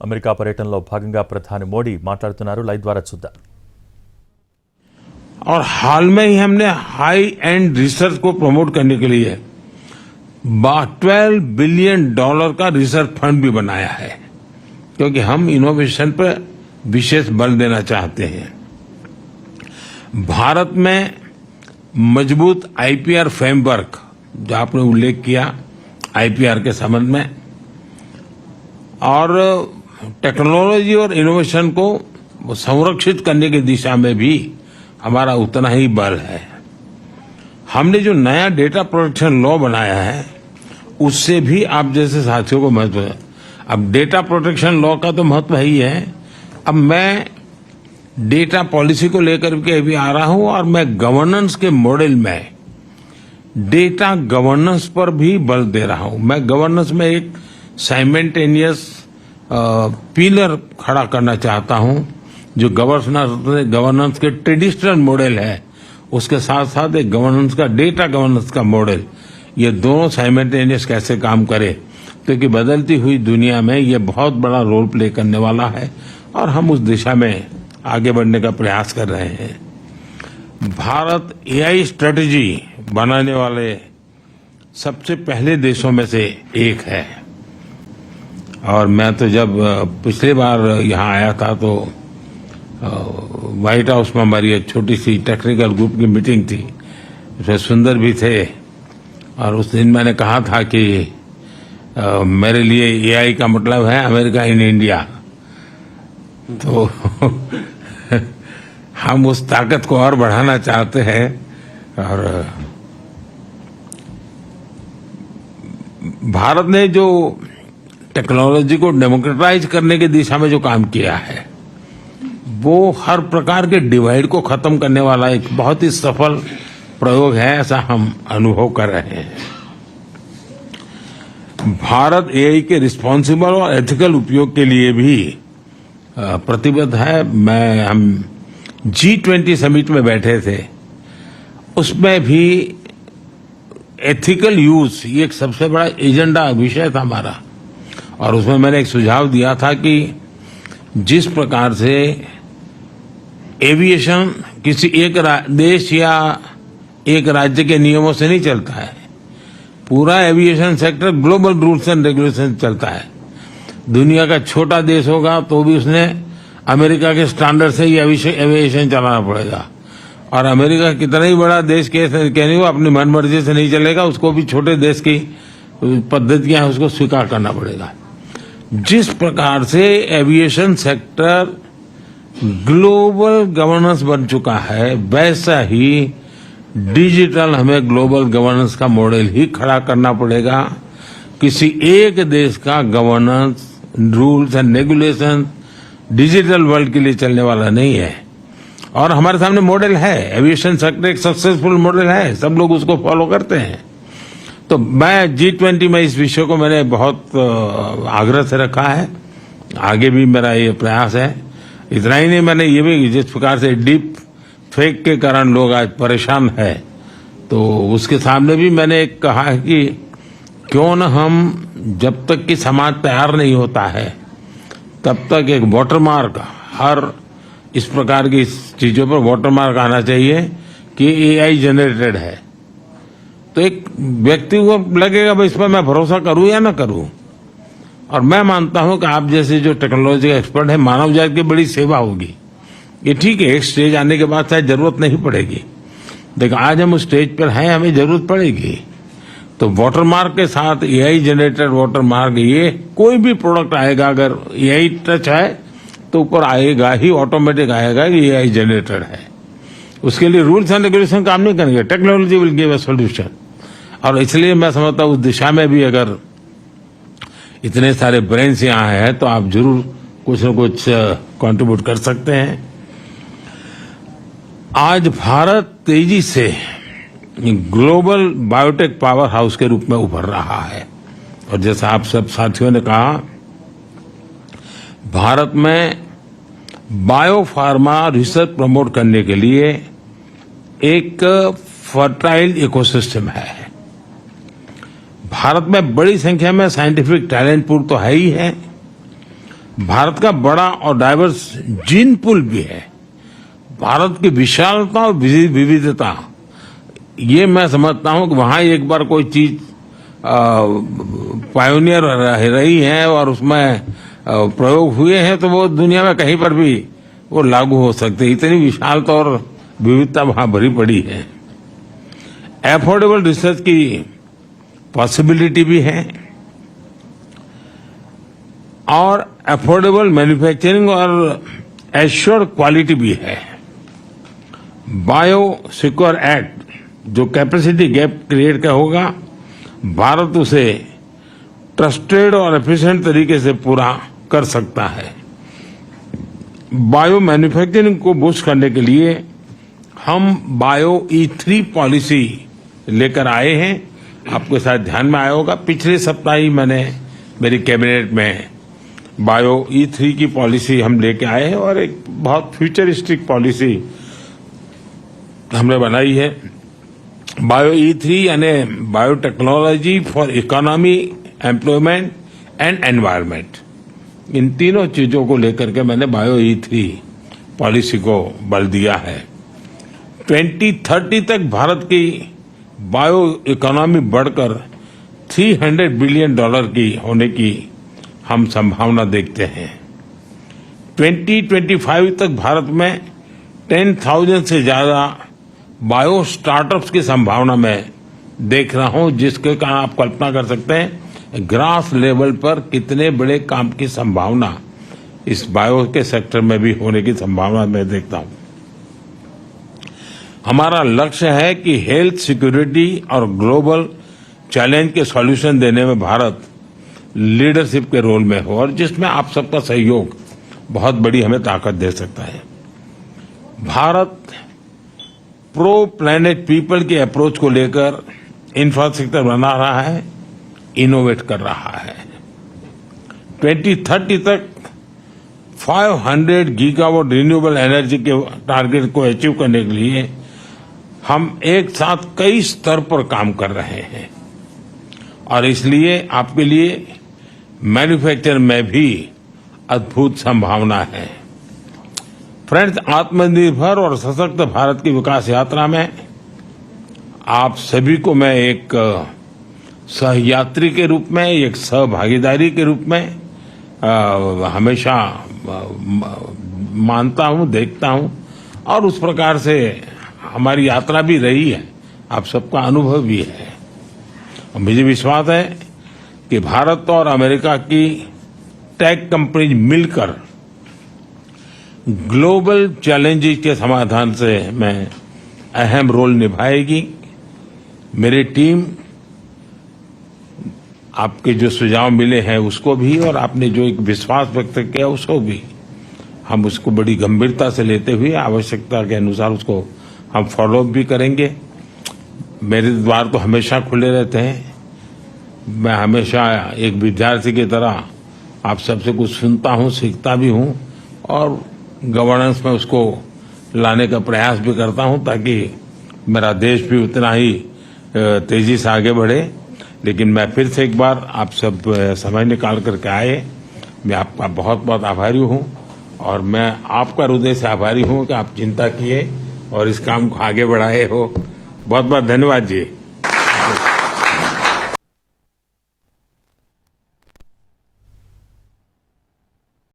America పర్యటనలో భాగంగా ప్రధాని మోడీ మాట్లాడుతున్నారు. లైవ్ ద్వారా చూద్దాం. और हाल में ही हमने हाई एंड रिसर्च को प्रमोट करने के लिए $12 बिलियन का रिसर्च फंड भी बनाया है, क्योंकि हम इनोवेशन पर विशेष बल देना चाहते हैं. भारत में मजबूत आईपीआर फ्रेमवर्क, जो आपने उल्लेख किया आईपीआर के संबंध में, और टेक्नोलॉजी और इनोवेशन को संरक्षित करने की दिशा में भी हमारा उतना ही बल है. हमने जो नया डेटा प्रोटेक्शन लॉ बनाया है उससे भी आप जैसे साथियों को महत्व है. अब डेटा प्रोटेक्शन लॉ का तो महत्व ही है. अब मैं डेटा पॉलिसी को लेकर के भी आ रहा हूं और मैं गवर्नेंस के मॉडल में डेटा गवर्नेंस पर भी बल दे रहा हूं. मैं गवर्नेंस में एक साइमल्टेनियस पिलर खड़ा करना चाहता हूं, जो गवर्नेंस के ट्रेडिशनल मॉडल है उसके साथ साथ एक गवर्नेंस का डेटा गवर्नेंस का मॉडल, ये दोनों साइमल्टेनियस कैसे काम करे, क्योंकि बदलती हुई दुनिया में ये बहुत बड़ा रोल प्ले करने वाला है और हम उस दिशा में आगे बढ़ने का प्रयास कर रहे हैं. भारत एआई स्ट्रेटेजी बनाने वाले सबसे पहले देशों में से एक है. और मैं तो जब पिछली बार यहाँ आया था तो व्हाइट हाउस में हमारी एक छोटी सी टेक्निकल ग्रुप की मीटिंग थी, उसमें सुंदर भी थे, और उस दिन मैंने कहा था कि मेरे लिए एआई का मतलब है अमेरिका इन इंडिया. तो हम उस ताकत को और बढ़ाना चाहते हैं. और भारत ने जो टेक्नोलॉजी को डेमोक्रेटाइज करने की दिशा में जो काम किया है वो हर प्रकार के डिवाइड को खत्म करने वाला एक बहुत ही सफल प्रयोग है, ऐसा हम अनुभव कर रहे हैं. भारत एआई के रिस्पॉन्सिबल और एथिकल उपयोग के लिए भी प्रतिबद्ध है. हम G20 समिट में बैठे थे, उसमें भी एथिकल यूज ये एक सबसे बड़ा एजेंडा विषय था हमारा. और उसमें मैंने एक सुझाव दिया था कि जिस प्रकार से एविएशन किसी एक देश या एक राज्य के नियमों से नहीं चलता है, पूरा aviation sector global rules and regulation चलता है. दुनिया का छोटा देश होगा तो भी उसने अमेरिका के स्टैंडर्ड से ही एविएशन चलाना पड़ेगा. और अमेरिका कितना ही बड़ा देश कहने वो अपनी मनमर्जी से नहीं चलेगा, उसको भी छोटे देश की पद्धतियां उसको स्वीकार करना पड़ेगा. जिस प्रकार से एविएशन सेक्टर ग्लोबल गवर्नेंस बन चुका है, वैसा ही डिजिटल हमें ग्लोबल गवर्नेंस का मॉडल ही खड़ा करना पड़ेगा. किसी एक देश का governance rules and regulation digital world के लिए चलने वाला नहीं है. और हमारे सामने मॉडल है, एविएशन सेक्टर एक सक्सेसफुल मॉडल है, सब लोग उसको फॉलो करते हैं. तो मैं G20 में इस विषय को मैंने बहुत आग्रह से रखा है, आगे भी मेरा ये प्रयास है. इतना ही नहीं, मैंने ये भी जिस प्रकार से डीप फेक के कारण लोग आज परेशान है, तो उसके सामने भी मैंने कहा है कि क्यों न हम जब तक कि समाज तैयार नहीं होता है तब तक एक वाटरमार्क, हर इस प्रकार की चीजों पर वाटरमार्क आना चाहिए कि एआई जनरेटेड है. तो एक व्यक्ति को लगेगा भाई इस पर मैं भरोसा करूं या ना करूं. और मैं मानता हूं कि आप जैसे जो टेक्नोलॉजी का एक्सपर्ट है, मानव जाति की बड़ी सेवा होगी. ये ठीक है, एक स्टेज आने के बाद शायद जरूरत नहीं पड़ेगी, लेकिन आज हम उस स्टेज पर हैं, हमें जरूरत पड़ेगी. तो वाटरमार्क के साथ एआई जनरेटेड वाटरमार्क, ये कोई भी प्रोडक्ट आएगा अगर एआई टच है तो ऊपर आएगा ही, ऑटोमेटिक आएगा कि एआई जनरेटेड है. उसके लिए रूल्स एंड रेगुलेशन काम नहीं करेंगे, technology will give a solution. और इसलिए मैं समझता हूं उस दिशा में भी अगर इतने सारे ब्रेन्स यहाँ हैं तो आप जरूर कुछ न कुछ कंट्रीब्यूट कर सकते हैं. आज भारत तेजी से ग्लोबल बायोटेक पावर हाउस के रूप में उभर रहा है. और जैसा आप सब साथियों ने कहा, भारत में बायोफार्मा रिसर्च प्रमोट करने के लिए एक फर्टाइल इकोसिस्टम है. भारत में बड़ी संख्या में साइंटिफिक टैलेंट पूल तो है ही है, भारत का बड़ा और डाइवर्स जीन पूल भी है। भारत की विशालता और विविधता, ये मैं समझता हूं कि वहां एक बार कोई चीज पायोनियर रही है और उसमें प्रयोग हुए हैं तो वो दुनिया में कहीं पर भी वो लागू हो सकते। इतनी विशालता और विविधता वहां भरी पड़ी है। एफोर्डेबल रिसर्च की पॉसिबिलिटी भी है और एफोर्डेबल मैन्युफैक्चरिंग और एश्योर्ड क्वालिटी भी है। बायो सिक्योर एक्ट जो कैपेसिटी गैप क्रिएट का होगा, भारत उसे ट्रस्टेड और एफिशिएंट तरीके से पूरा कर सकता है। बायो मैन्युफैक्चरिंग को बूस्ट करने के लिए हम बायो E3 पॉलिसी लेकर आए हैं। आपके साथ ध्यान में आया होगा, पिछले सप्ताह ही मैंने मेरी कैबिनेट में बायो E3 की पॉलिसी हम लेके आए हैं और एक बहुत फ्यूचरिस्टिक पॉलिसी हमने बनाई है। बायो E3 यानी biotechnology for economy, employment and environment, इन तीनों चीजों को लेकर के मैंने बायो E3 पॉलिसी को बल दिया है। 2030 तक भारत की बायो इकोनॉमी बढ़कर $300 बिलियन की होने की हम संभावना देखते हैं। 2025 तक भारत में 10,000 से ज्यादा बायो स्टार्टअप्स की संभावना मैं देख रहा हूं, जिसके कारण आप कल्पना कर सकते हैं ग्रास लेवल पर कितने बड़े काम की संभावना इस बायो के सेक्टर में भी होने की संभावना मैं देखता हूं। हमारा लक्ष्य है कि हेल्थ सिक्योरिटी और ग्लोबल चैलेंज के सॉल्यूशन देने में भारत लीडरशिप के रोल में हो और जिसमें आप सबका सहयोग बहुत बड़ी हमें ताकत दे सकता है। भारत प्रो प्लैनेट पीपल की अप्रोच को लेकर इंफ्रास्ट्रक्चर बना रहा है, इनोवेट कर रहा है। 2030 तक 500 गीगावाट रिन्यूएबल एनर्जी के टारगेट को अचीव करने के लिए हम एक साथ कई स्तर पर काम कर रहे हैं और इसलिए आपके लिए मैन्युफैक्चर में भी अद्भुत संभावना है। फ्रेंड्स, आत्मनिर्भर और सशक्त भारत की विकास यात्रा में आप सभी को मैं एक सहयात्री के रूप में, एक सहभागीदारी के रूप में हमेशा मानता हूं, देखता हूं और उस प्रकार से हमारी यात्रा भी रही है, आप सबका अनुभव भी है। और मुझे विश्वास है कि भारत और अमेरिका की टेक कंपनीज मिलकर ग्लोबल चैलेंजेस के समाधान से में अहम रोल निभाएगी। मेरी टीम आपके जो सुझाव मिले हैं उसको भी और आपने जो एक विश्वास व्यक्त किया उसको भी हम उसको बड़ी गंभीरता से लेते हुए आवश्यकता के अनुसार उसको हम फॉलोअप भी करेंगे। मेरे द्वार तो हमेशा खुले रहते हैं। मैं हमेशा एक विद्यार्थी की तरह आप सबसे कुछ सुनता हूं, सीखता भी हूं और गवर्नेंस में उसको लाने का प्रयास भी करता हूं ताकि मेरा देश भी उतना ही तेजी से आगे बढ़े। लेकिन मैं फिर से एक बार आप सब समय निकाल करके आए, मैं आपका बहुत बहुत आभारी हूं और मैं आपका हृदय से आभारी हूं कि आप चिंता किए और इस काम को आगे बढ़ाए हो। बहुत बहुत धन्यवाद जी।